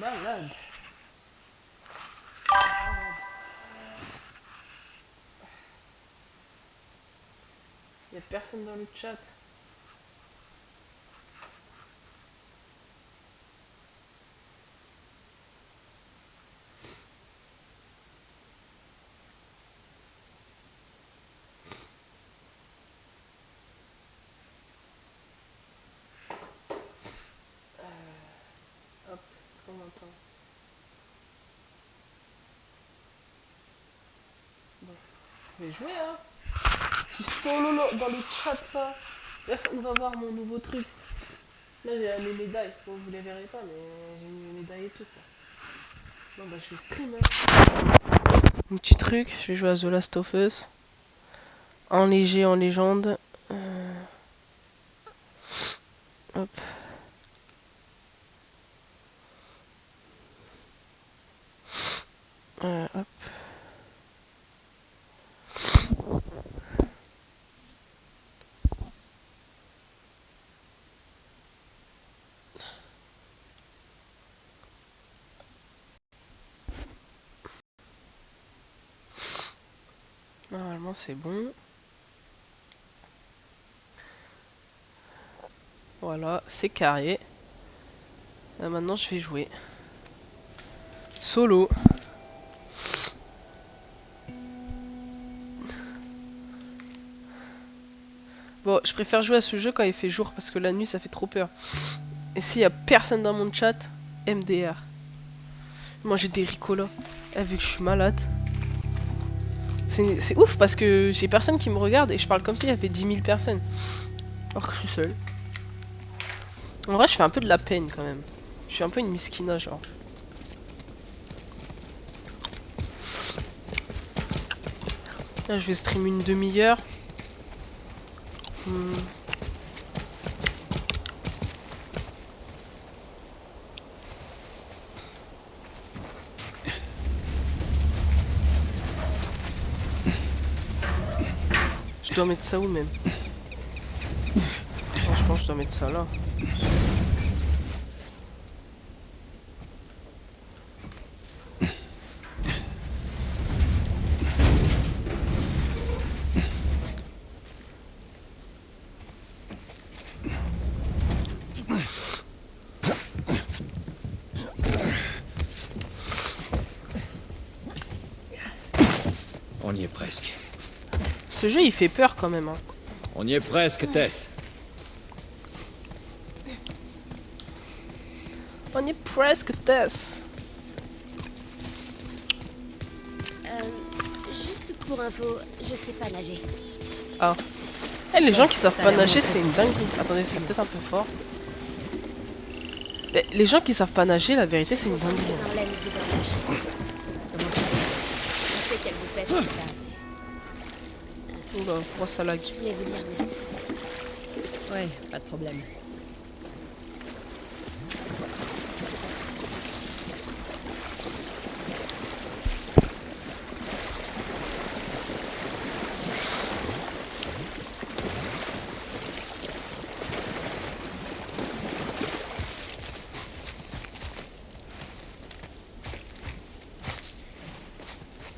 Malade. Il y a personne dans le chat. Hop, est-ce qu'on m'entend? Bon, je vais jouer hein. Je suis solo dans le chat là. Personne va voir mon nouveau truc. Là j'ai mes médailles. Bon, vous les verrez pas, mais j'ai mis mes médailles et tout quoi. Bon bah je vais stream hein. Un petit truc, je vais jouer à The Last of Us. En léger, en légende. Hop. Hop. Normalement c'est bon. Voilà, c'est carré. Là, maintenant je vais jouer. Solo. Bon, je préfère jouer à ce jeu quand il fait jour parce que la nuit ça fait trop peur. Et s'il y a personne dans mon chat, MDR. Manger des ricolas. Vu que je suis malade. C'est ouf parce que j'ai personne qui me regarde et je parle comme s'il y avait 10 000 personnes. Alors que je suis seule. En vrai, je fais un peu de la peine quand même. Je suis un peu une miskina, genre. Là, je vais stream une demi-heure. Je dois mettre ça où même? Je pense que je dois mettre ça là. On y est presque. Ce jeu il fait peur quand même hein. On y est presque, Tess. On est presque Tess. Juste pour info, je sais pas nager. Ah. Eh, les gens qui savent pas nager, c'est une dinguerie. Attendez, c'est peut-être un peu fort. Mais les gens qui savent pas nager, la vérité, c'est une dinguerie. Harlem vous embauche. Comment ça va? Je sais qu'elle vous pète tout ça. Oula, pourquoi ça lag? Je voulais vous dire merci. Ouais, pas de problème.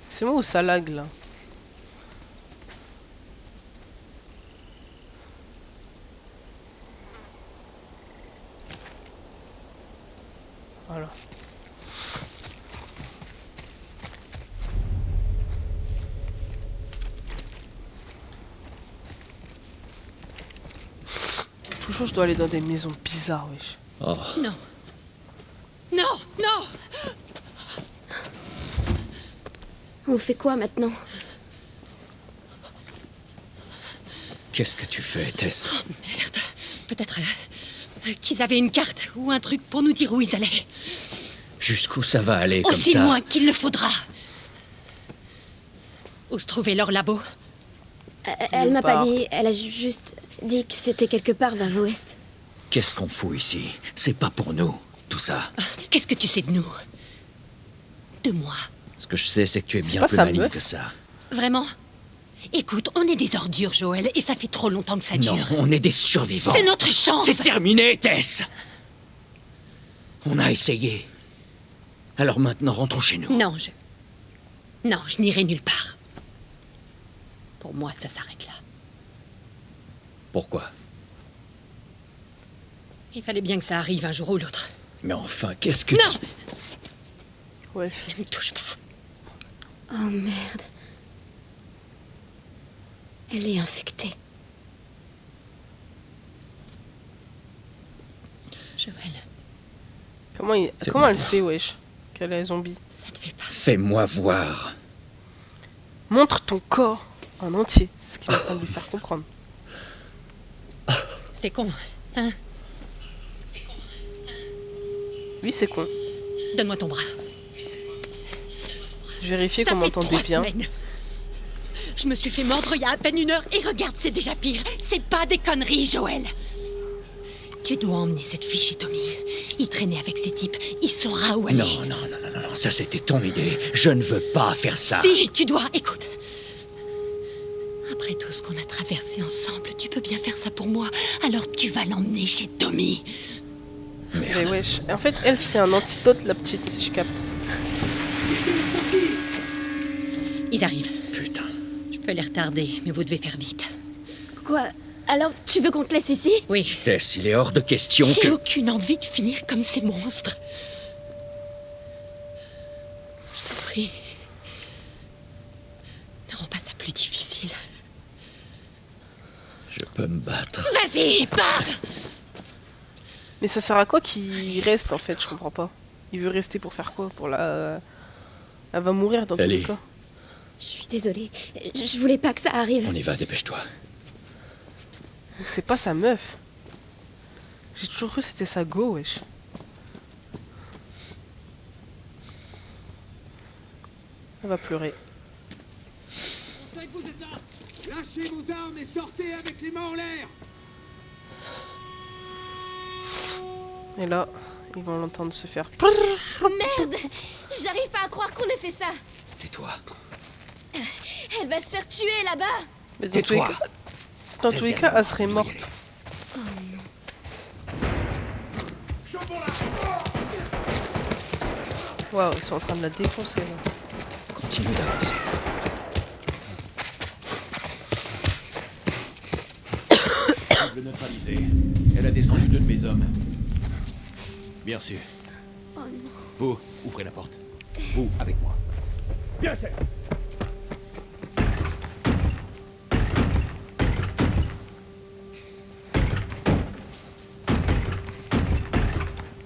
C'est moi où ça lag là? Voilà. Toujours je dois aller dans des maisons bizarres, wesh. Oh. Non. Non, non. On fait quoi maintenant? Qu'est-ce que tu fais, Tess? Oh, merde. Peut-être qu'ils avaient une carte ou un truc pour nous dire où ils allaient. Jusqu'où ça va aller comme Aussi ça? loin qu'il le faudra. Où se trouvait leur labo? Elle m'a pas part. dit, elle a juste dit que c'était quelque part vers l'ouest. Qu'est-ce qu'on fout ici? C'est pas pour nous, tout ça. Qu'est-ce que tu sais de nous? De moi? Ce que je sais, c'est que tu es bien pas plus sa maligne meuf? que ça. Vraiment? Écoute, on est des ordures, Joël, et ça fait trop longtemps que ça dure. Non, on est des survivants. C'est notre chance! C'est terminé, Tess! On a essayé. Alors maintenant, rentrons chez nous. Non, je n'irai nulle part. Pour moi, ça s'arrête là. Pourquoi? Il fallait bien que ça arrive un jour ou l'autre. Mais enfin, qu'est-ce que... Non! Ouais. Ne me touche pas. Oh merde. Elle est infectée. Joël, Comment elle sait, wesh, qu'elle est zombie? ça te fait pas... Fais-moi voir. Montre ton corps en entier. C'est ce qu'il est en train de lui faire comprendre. C'est con, hein? Oui, c'est con. Donne-moi ton bras. Je vérifiais Ça qu'on fait m'entendait 3 bien. semaines. Je me suis fait mordre il y a à peine 1 heure et regarde, c'est déjà pire. C'est pas des conneries, Joël. Tu dois emmener cette fille chez Tommy. Il traînait avec ces types. Il saura où elle est. Non, ça c'était ton idée. Je ne veux pas faire ça. Si, tu dois. Écoute. Après tout ce qu'on a traversé ensemble, tu peux bien faire ça pour moi. Alors tu vas l'emmener chez Tommy. Mais wesh. En fait, elle, c'est un antidote, la petite, si je capte. Ils arrivent. Putain. Je peux les retarder, mais vous devez faire vite. Quoi? Alors, tu veux qu'on te laisse ici? Oui. Tess, il est hors de question J'ai que... aucune envie de finir comme ces monstres. Je t'en prie. Ne rends pas ça plus difficile. Je peux me battre. Vas-y, pars! Mais ça sert à quoi qu'il reste, en fait? Je comprends pas. Il veut rester pour faire quoi? Pour la... Elle va mourir dans tous les Allez. cas. Je suis désolée. Je voulais pas que ça arrive. On y va, dépêche-toi. Donc c'est pas sa meuf. J'ai toujours cru que c'était sa go, wesh. Elle va pleurer. On sait que vous êtes là. Lâchez vos armes et sortez avec les mains en l'air. Et là, ils vont l'entendre se faire... Merde! J'arrive pas à croire qu'on ait fait ça. Tais-toi. Elle va se faire tuer là-bas. Mais dans tous les Tais-toi. cas, dans tous les cas, elle serait morte. Waouh, ils sont en train de la défoncer là. Continue d'avancer. Je veux neutraliser. Elle a descendu 2 de mes hommes. Bien sûr. Oh non. Vous, ouvrez la porte. Vous, avec moi. Bien sûr.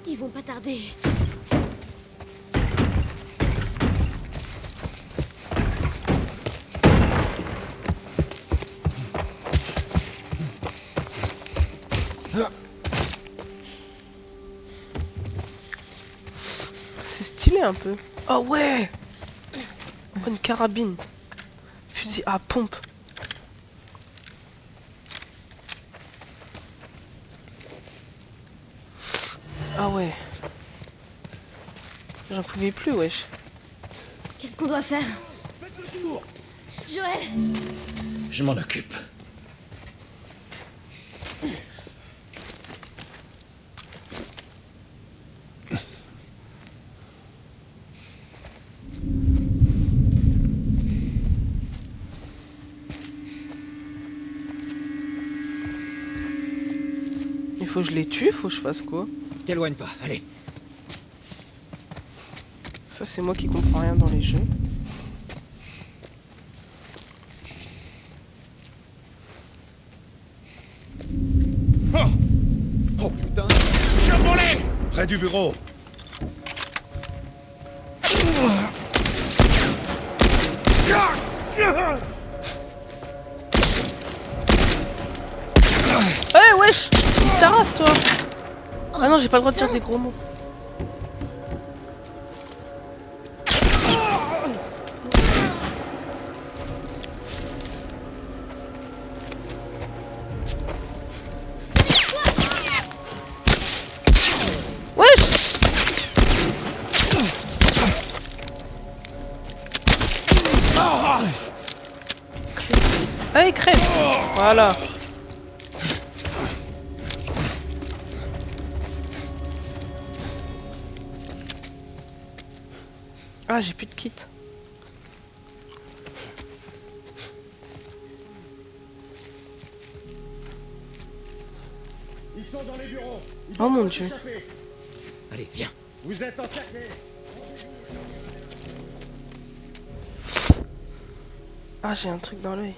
Ils vont pas tarder. C'est stylé un peu. Oh ouais! Oh, une carabine. Fusil à pompe. Ah ouais. J'en pouvais plus, wesh. Qu'est-ce qu'on doit faire? Joël! Je m'en occupe. Il faut que je les tue, faut que je fasse quoi? T'éloigne pas, allez. Ça, c'est moi qui comprends rien dans les jeux. Oh putain. Près du bureau. Eh wesh! Ta race, toi! Ah non, j'ai pas le droit de dire des gros mots. Wesh! Allez, crève! Voilà. Ah, j'ai plus de kit. Ils sont dans les bureaux. Ils Oh mon doivent Dieu. s'échapper. Allez, viens. Vous êtes encerclés. Ah, j'ai un truc dans l'œil.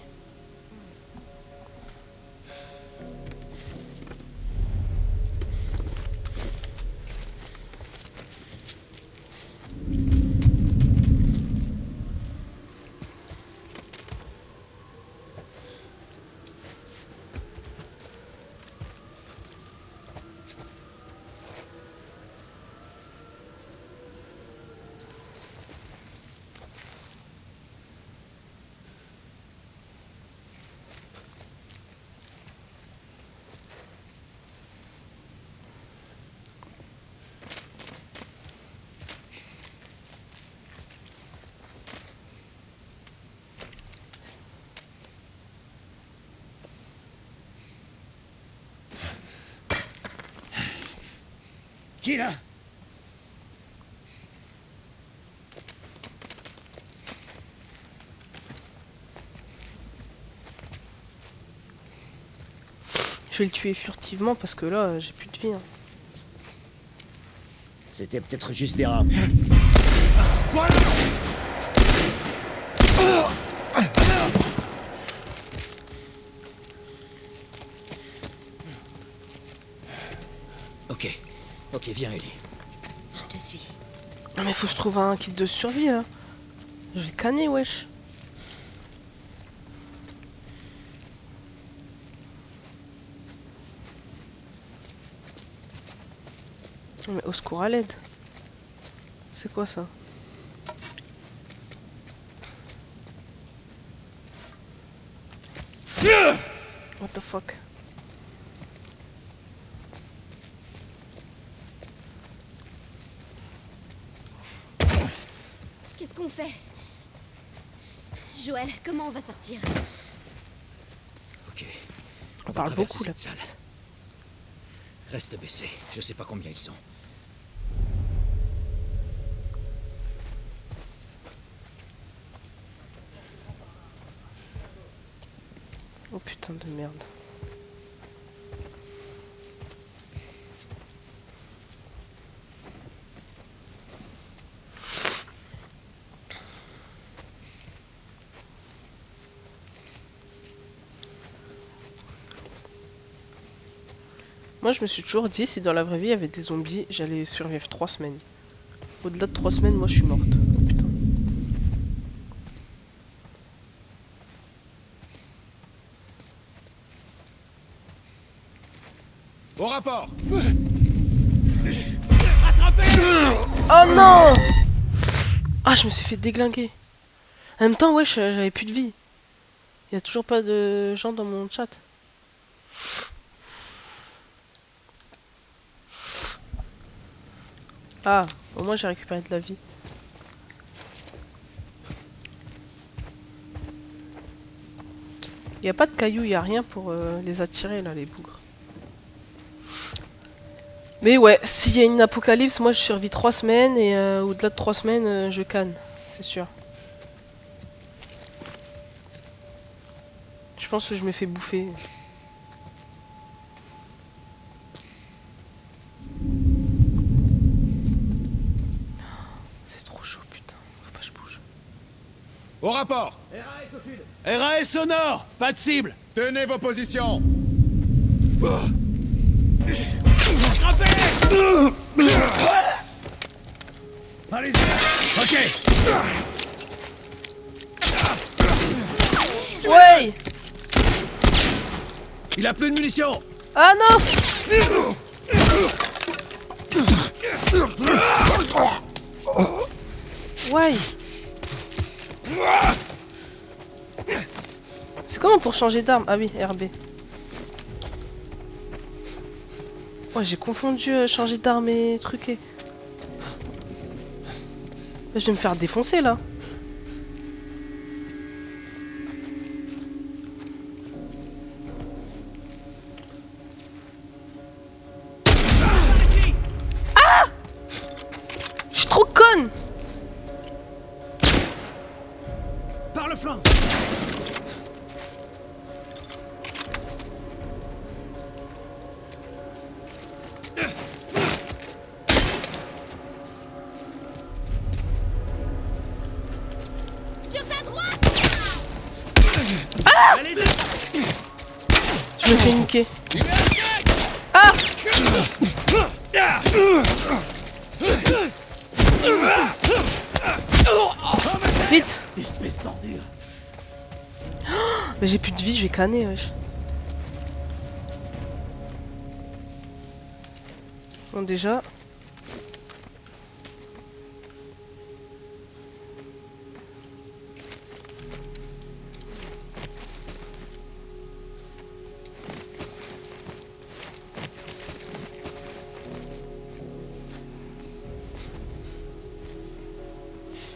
Qui là? Je vais le tuer furtivement parce que là, j'ai plus de vie. Hein. C'était peut-être juste des rats. Ok. Ok, viens, Ellie. Je te suis. Non mais faut que je trouve un kit de survie là. Je vais le canner, wesh. Non, mais au secours à l'aide. C'est quoi ça? What the fuck? Qu'est-ce qu'on fait? Joël, comment on va sortir? Ok. On va parle traverser beaucoup là. cette salle. Reste baissé. Je sais pas combien ils sont. Oh putain de merde. Moi je me suis toujours dit si dans la vraie vie il y avait des zombies, j'allais survivre 3 semaines. Au-delà de 3 semaines, moi je suis morte. Oh putain. Au rapport. Oh non! Ah, je me suis fait déglinguer. En même temps, wesh, j'avais plus de vie. Il y a toujours pas de gens dans mon chat. Ah, au moins j'ai récupéré de la vie. Il y a pas de cailloux, il y a rien pour les attirer là, les bougres. Mais ouais, s'il y a une apocalypse, moi je survis 3 semaines et au-delà de 3 semaines, je canne, c'est sûr. Je pense que je me fais bouffer. C'est trop chaud, putain. Faut pas que je bouge. Au rapport. RAS au sud. RAS au nord. Pas de cible. Tenez vos positions. Allez-y. Ok. Ouais! Il a plus de munitions. Ah non! Ouais! C'est comment pour changer d'arme? Ah oui, RB. Ouais, j'ai confondu changer d'arme et truquer. Je vais me faire défoncer là. Ah! Je suis trop conne! fait niquer. Ah! Vite! Mais j'ai plus de vie, je vais canner, wesh. Bon, déjà.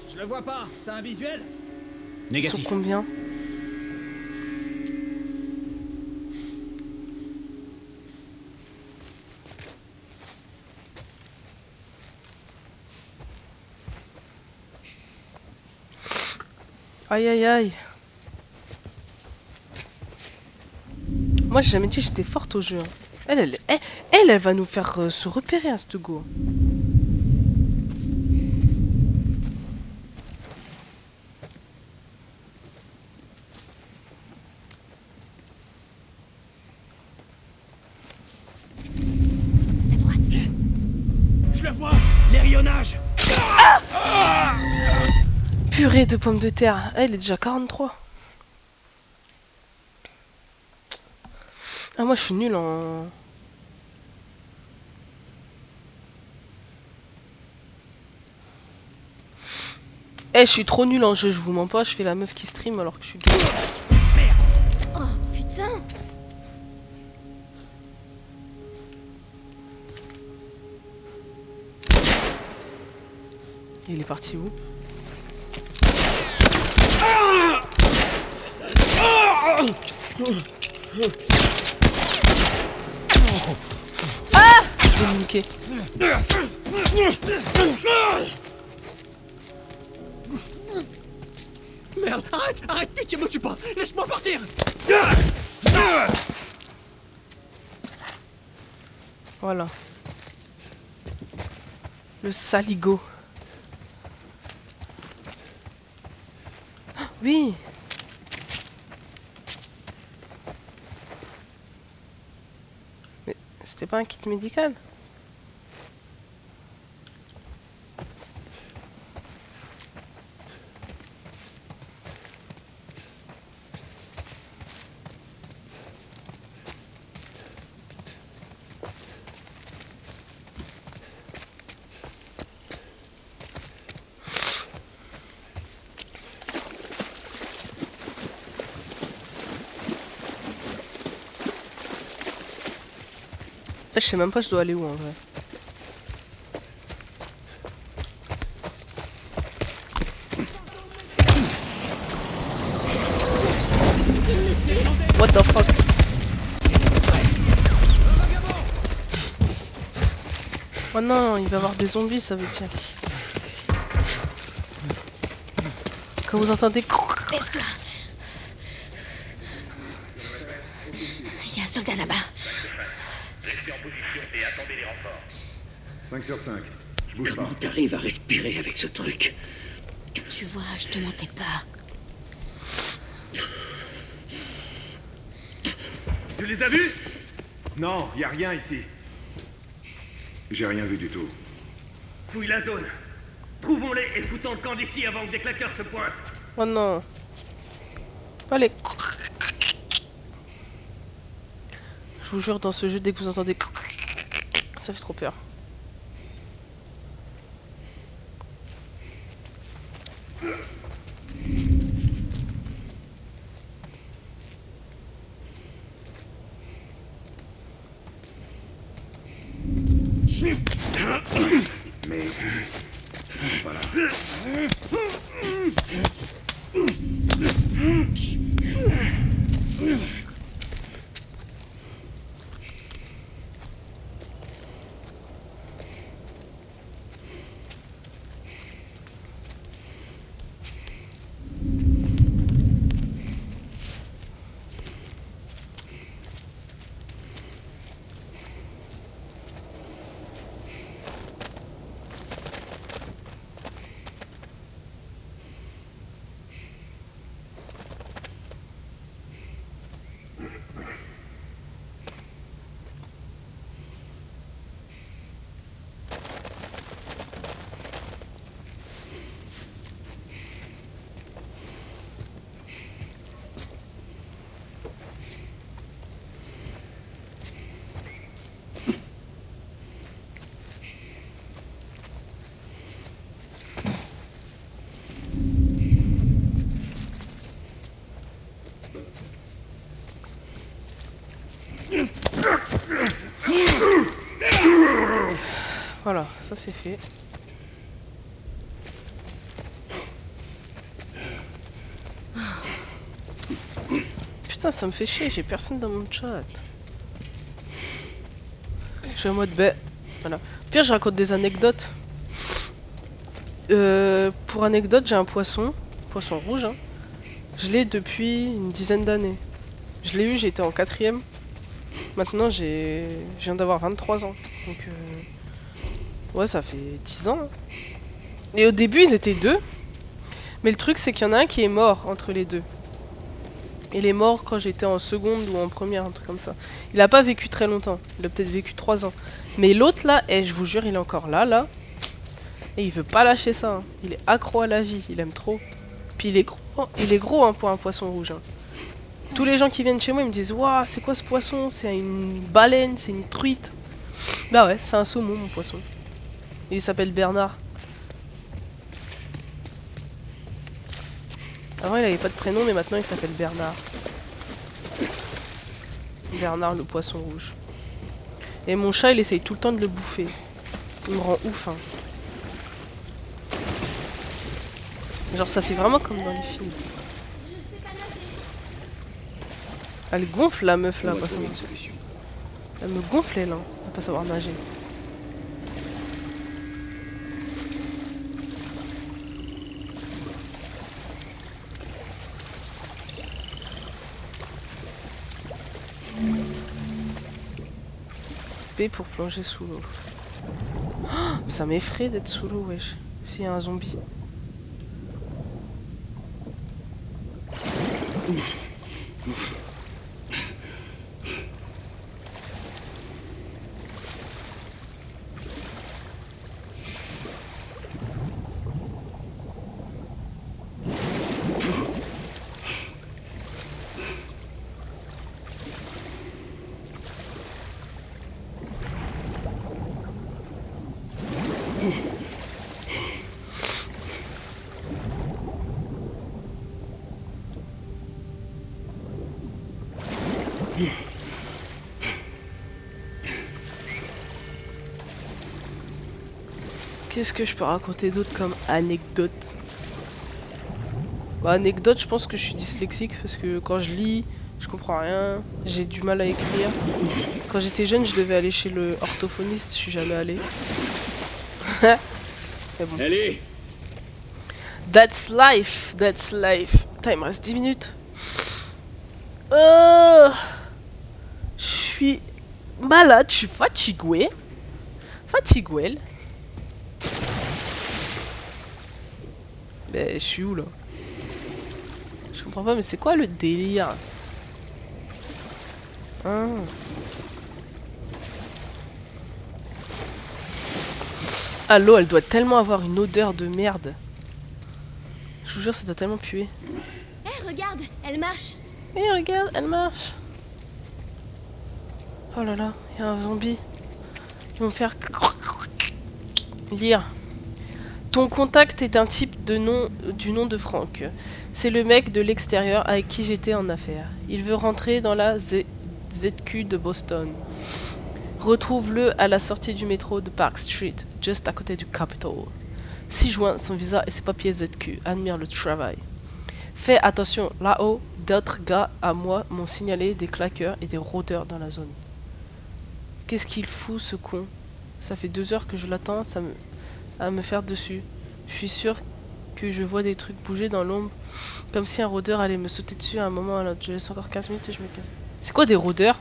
Je le vois pas. T'as un visuel? Ils sont combien? Aïe aïe aïe. Moi j'ai jamais dit que j'étais forte au jeu. Elle va nous faire se repérer à ce go. À droite. Je le vois. L'hérionnage. Purée de pommes de terre. Elle est déjà 43. Ah moi je suis nulle en... Eh, je suis trop nulle en jeu, je vous mens pas, je fais la meuf qui stream alors que je suis... Oh, putain. Il est parti où? Ah! Je vais me niquer. Merde, arrête, pitié, me tue pas. Laisse-moi partir. Voilà. Le saligo. Ah, oui. Mais c'était pas un kit médical? Je sais même pas je dois aller où en vrai. What the fuck? Oh non, il va y avoir des zombies ça veut dire. Quand vous entendez... Baisse-toi. Il y a un soldat là-bas. Restez en position et attendez les renforts. 5 sur 5. Je bouge pas. Comment t'arrives à respirer avec ce truc? Tu vois, je te mentais pas. Tu les as vus? Non, y a rien ici. J'ai rien vu du tout. Fouille la zone. Trouvons-les et foutons le camp d'ici avant que des claqueurs se pointent. Oh non. Allez. Je vous jure, dans ce jeu, dès que vous entendez... Ça fait trop peur. Mais... Voilà. Voilà, ça c'est fait. Putain, ça me fait chier, j'ai personne dans mon chat. Je suis en mode voilà. Pire, je raconte des anecdotes. Pour anecdote, j'ai un poisson rouge. Hein. Je l'ai depuis une dizaine d'années. Je l'ai eu, j'étais en 4ème. Maintenant, je viens d'avoir 23 ans. Donc, ouais, ça fait 10 ans. Hein. Et au début, ils étaient 2. Mais le truc, c'est qu'il y en a un qui est mort entre les 2. Il est mort quand j'étais en seconde ou en première, un truc comme ça. Il a pas vécu très longtemps. Il a peut-être vécu 3 ans. Mais l'autre là, je vous jure, il est encore là. Et il veut pas lâcher ça. Hein. Il est accro à la vie, il aime trop. Puis il est gros hein, pour un poisson rouge. Hein. Tous les gens qui viennent chez moi, ils me disent waouh, c'est quoi ce poisson? C'est une baleine, c'est une truite. Bah ouais, c'est un saumon mon poisson. Et il s'appelle Bernard. Avant il avait pas de prénom, mais maintenant il s'appelle Bernard. Bernard le poisson rouge. Et mon chat il essaye tout le temps de le bouffer. Il me rend ouf hein. Genre ça fait vraiment comme dans les films. Elle gonfle la meuf là, pas savoir. Elle me gonfle elle, hein, à pas savoir nager. B pour plonger sous l'eau. Oh, ça m'effraie d'être sous l'eau, wesh. S'il y a un zombie. Qu'est-ce que je peux raconter d'autre comme anecdote? Bah, anecdote, je pense que je suis dyslexique parce que quand je lis, je comprends rien. J'ai du mal à écrire. Quand j'étais jeune, je devais aller chez le orthophoniste, je suis jamais allé. Mais bon. Allez. That's life, that's life. Putain, il me reste 10 minutes. Je suis malade, je suis fatigué. Fatigué. Mais je suis où là? Je comprends pas, mais c'est quoi le délire? Ah. Ah, l'eau, elle doit tellement avoir une odeur de merde. Je vous jure, ça doit tellement puer. Hé, regarde, elle marche. Eh, regarde, elle marche. Oh là là, il y a un zombie. Ils vont me faire lire. Ton contact est un type de nom, du nom de Frank. C'est le mec de l'extérieur avec qui j'étais en affaire. Il veut rentrer dans la ZQ de Boston. Retrouve-le à la sortie du métro de Park Street, juste à côté du Capitol. 6 juin, son visa et ses papiers ZQ. Admire le travail. Fais attention, là-haut, d'autres gars à moi m'ont signalé des claqueurs et des rôdeurs dans la zone. Qu'est-ce qu'il fout ce con? Ça fait 2 heures que je l'attends, à me faire dessus. Je suis sûr que je vois des trucs bouger dans l'ombre, comme si un rôdeur allait me sauter dessus à un moment ou à l'autre. Je laisse encore 15 minutes et je me casse. C'est quoi des rôdeurs?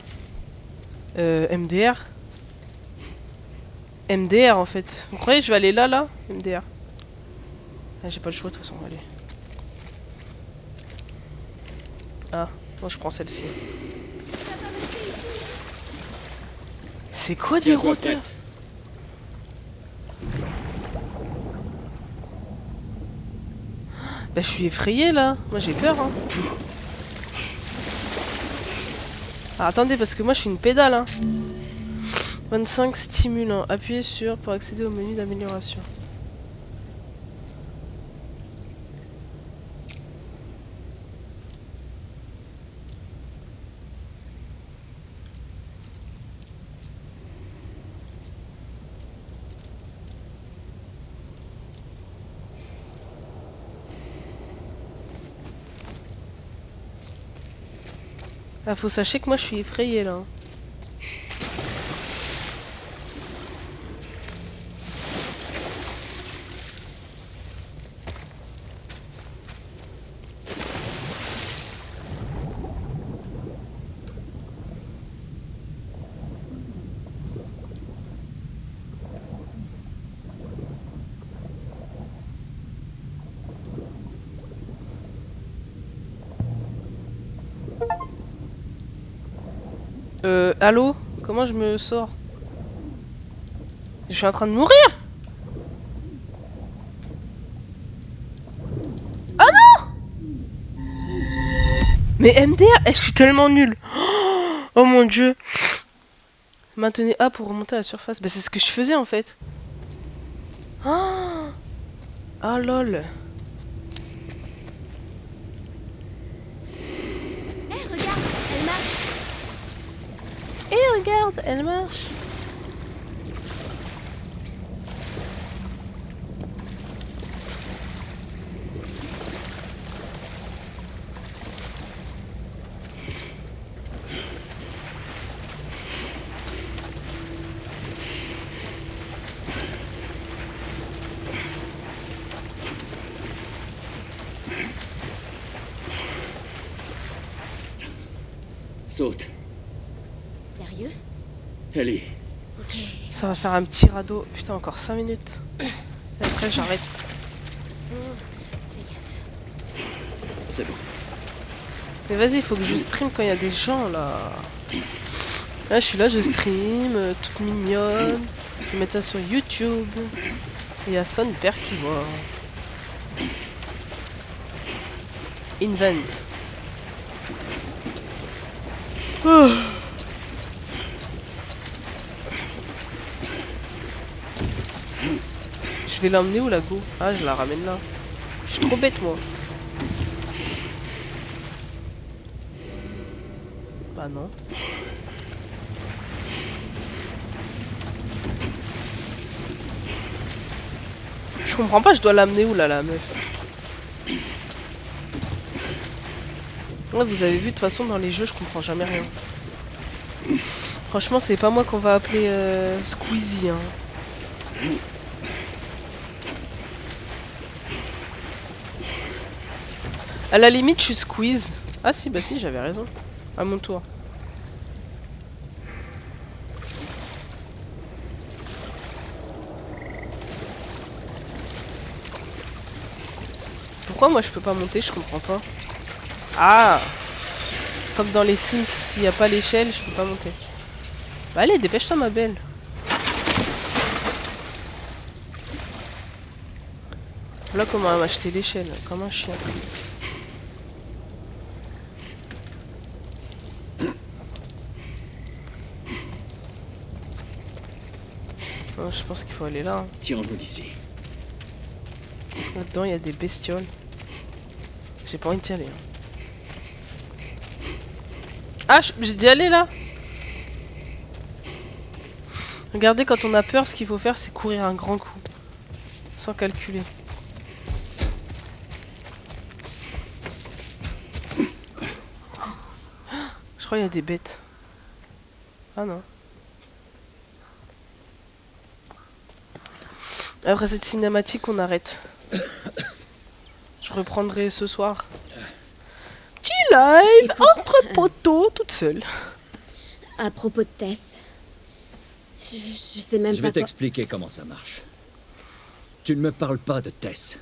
MDR? MDR en fait. Vous croyez que je vais aller là? MDR. Ah, j'ai pas le choix de toute façon, allez. Ah, moi je prends celle-ci. C'est quoi des rôdeurs? Bah je suis effrayé là, moi j'ai peur hein. Ah, attendez parce que moi je suis une pédale hein. 25 stimulants, appuyez sur pour accéder au menu d'amélioration. Ah, faut sachez que moi je suis effrayée là. Allô? Comment je me sors? Je suis en train de mourir! Ah non! Mais MDR, je suis tellement nulle! Oh mon dieu! Maintenez A pour remonter à la surface. Bah c'est ce que je faisais en fait. Ah oh, lol. Hé, regarde, elle marche. Et regarde, elle marche. Saute. Sérieux? Ellie. Ok. Ça va faire un petit radeau. Putain, encore 5 minutes. Et après j'arrête. Oh, fais gaffe. C'est bon. Mais vas-y, il faut que je stream quand il y a des gens là. Là, je suis là, je stream, toute mignonne. Je vais mettre ça sur YouTube. Et il y a son père qui voit. Invent. Oh. Je vais l'emmener où la go? Ah, je la ramène là. Je suis trop bête moi. Bah non. Je comprends pas, je dois l'amener où là la meuf? Ouais, vous avez vu de toute façon dans les jeux, je comprends jamais rien. Franchement, c'est pas moi qu'on va appeler Squeezie. Hein. À la limite, je suis Squeeze. Ah si, bah si, j'avais raison. À mon tour. Pourquoi moi je peux pas monter? Je comprends pas. Ah! Comme dans les Sims, s'il n'y a pas l'échelle, je peux pas monter. Bah allez, dépêche-toi ma belle. Voilà comment elle m'a acheté l'échelle, comme un chien. Oh, je pense qu'il faut aller là. Hein. Tirons-nous d'ici. Là-dedans, il y a des bestioles. J'ai pas envie d'y aller. Hein. Ah, j'ai dit aller là. Regardez, quand on a peur, ce qu'il faut faire, c'est courir un grand coup. Sans calculer. Je crois qu'il y a des bêtes. Ah non. Après cette cinématique, on arrête. Je reprendrai ce soir. Petit live entre poteaux, toute seule. À propos de Tess, je sais même Je pas vais quoi. t'expliquer comment ça marche. Tu ne me parles pas de Tess.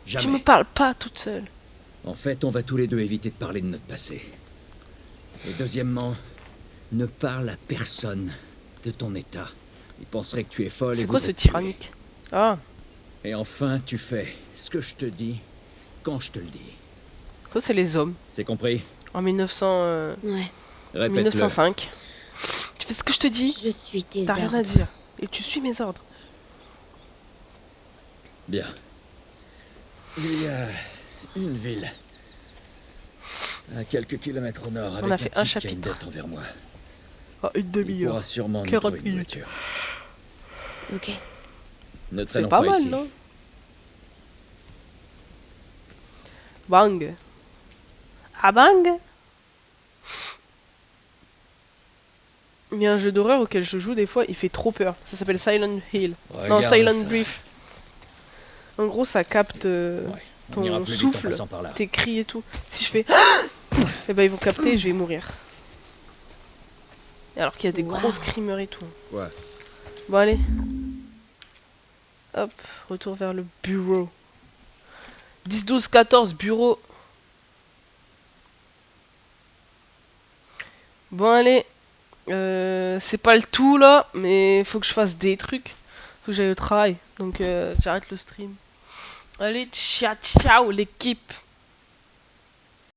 Jamais. Tu me parles pas toute seule. En fait, on va tous les deux éviter de parler de notre passé. Et deuxièmement, ne parle à personne de ton état. Ils penseraient que tu es folle et C'est quoi ce voudraient te tuer. tyrannique? Ah, Et enfin, tu fais ce que je te dis quand je te le dis. ça c'est les hommes. C'est compris? En 1900, Ouais, Répète-le. 1905. Tu fais ce que je te dis. je suis tes T'as rien à ordres. dire. Et tu suis mes ordres. Bien. Il y a une ville. À quelques kilomètres au nord, avec On a fait un type qui a une chapitre. dette envers moi. Ah, une Il demi-heure. pourra sûrement nous 40 trouver une minutes. voiture. Ok. Ne C'est traînons pas pas mal, ici. non? Bang. Ah bang. Il y a un jeu d'horreur auquel je joue des fois, il fait trop peur. Ça s'appelle Silent Hill. Non, Regarde Silent ça. Brief. En gros, ça capte On ira ton plus vite en souffle, passant par là. tes cris et tout. Si je fais et ben ils vont capter et je vais mourir. Et alors qu'il y a des Wow. gros screamers et tout. Ouais. Bon allez. Hop, retour vers le bureau. 10, 12, 14, bureau. Bon allez. C'est pas le tout là, mais faut que je fasse des trucs. Faut que j'aille au travail. Donc j'arrête le stream. Allez, ciao ciao l'équipe.